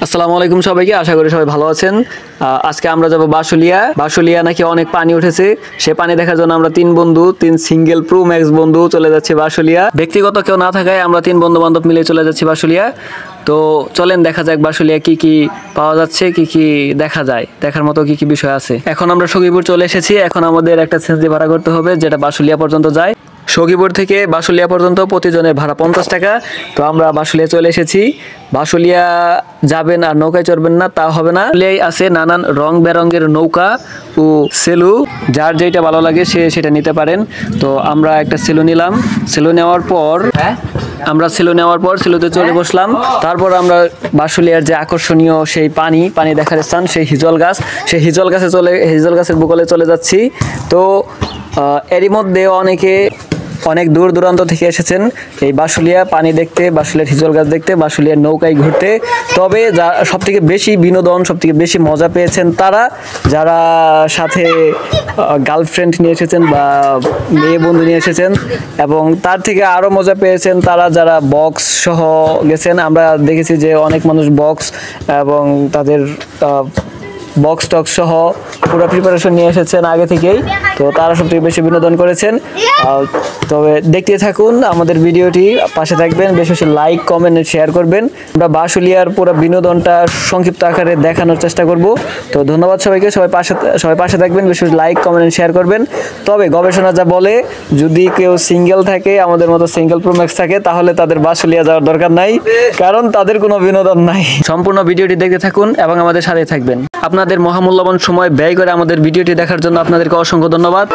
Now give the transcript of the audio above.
আসসালামু আলাইকুম সবাইকে, আশা করি সবাই ভালো আছেন। আজকে আমরা যাব বাসুলিয়া নাকি অনেক পানি উঠেছে। সে পানি দেখার জন্য আমরা তিন সিঙ্গেল প্রো ম্যাক্স বন্ধু চলে যাচ্ছি বাসুলিয়া। ব্যক্তিগত কেউ না থাকায় আমরা তিন বন্ধু বান্ধব মিলে চলে যাচ্ছি বাসুলিয়া। তো চলেন দেখা যাক বাসুলিয়া কি কি পাওয়া যাচ্ছে, কি কি দেখা যায়, দেখার মতো কি কি বিষয় আছে। এখন আমরা সখীপুর চলে এসেছি। এখন আমাদের একটা সিএনজি ভাড়া করতে হবে যেটা বাসুলিয়া পর্যন্ত যায়। সখীপুর থেকে বাসুলিয়া পর্যন্ত প্রতিজনের ভাড়া 50 টাকা। তো আমরা বাসুলিয়া চলে এসেছি। বাসুলিয়া যাবেন আর নৌকায় চড়বেন না তা হবে না। বাসুলিয়ায় আছে নানান রং বেরঙের নৌকা ও সেলু, যার যেটা ভালো লাগে সে সেটা নিতে পারেন। তো আমরা একটা সেলু নিলাম। সেলু নেওয়ার পর সেলুতে চলে বসলাম। তারপর আমরা বাসুলিয়ার যে আকর্ষণীয় সেই পানি দেখার স্থান সেই হিজল গাছের বুকলে চলে যাচ্ছি। তো এরই মধ্যে অনেক দূর দূরান্ত থেকে এসেছেন এই বাসুলিয়া পানি দেখতে, বাসুলিয়ার হিজল গাছ দেখতে, বাসুলিয়ার নৌকায় ঘুরতে। তবে সবথেকে বেশি বিনোদন, সবথেকে বেশি মজা পেয়েছেন তারা যারা সাথে গার্লফ্রেন্ড নিয়ে এসেছেন বা মেয়ে বন্ধু নিয়ে এসেছেন, এবং তার থেকে আরও মজা পেয়েছেন তারা যারা বক্স সহ গেছেন। আমরা দেখেছি যে অনেক মানুষ বক্স এবং তাদের বক্স টক্স সহ পুরো প্রিপারেশন নিয়ে এসেছেন আগে থেকেই। তো তারা সবথেকে বেশি বিনোদন করেছেন। তবে দেখতে থাকুন আমাদের ভিডিওটি, পাশে থাকবেন, বেশি বেশি লাইক কমেন্ট শেয়ার করবেন। আমরা বাসুলিয়ার পুরো বিনোদনটা সংক্ষিপ্ত আকারে দেখানোর চেষ্টা করব। তো ধন্যবাদ সবাইকে, সবাই পাশে থাকবেন, বেশি বেশি লাইক কমেন্ট শেয়ার করবেন। তবে গবেষণা যা বলে, যদি কেউ সিঙ্গেল থাকে, আমাদের মতো সিঙ্গেল প্রো ম্যাক্স থাকে, তাহলে তাদের বাসুলিয়া যাওয়ার দরকার নাই, কারণ তাদের কোনো বিনোদন নাই। সম্পূর্ণ ভিডিওটি দেখতে থাকুন এবং আমাদের সাথে থাকবেন। আপনাদের মহামূল্যবান সময় ব্যয় করে আমাদের ভিডিওটি দেখার জন্য আপনাদেরকে অসংখ্য ধন্যবাদ।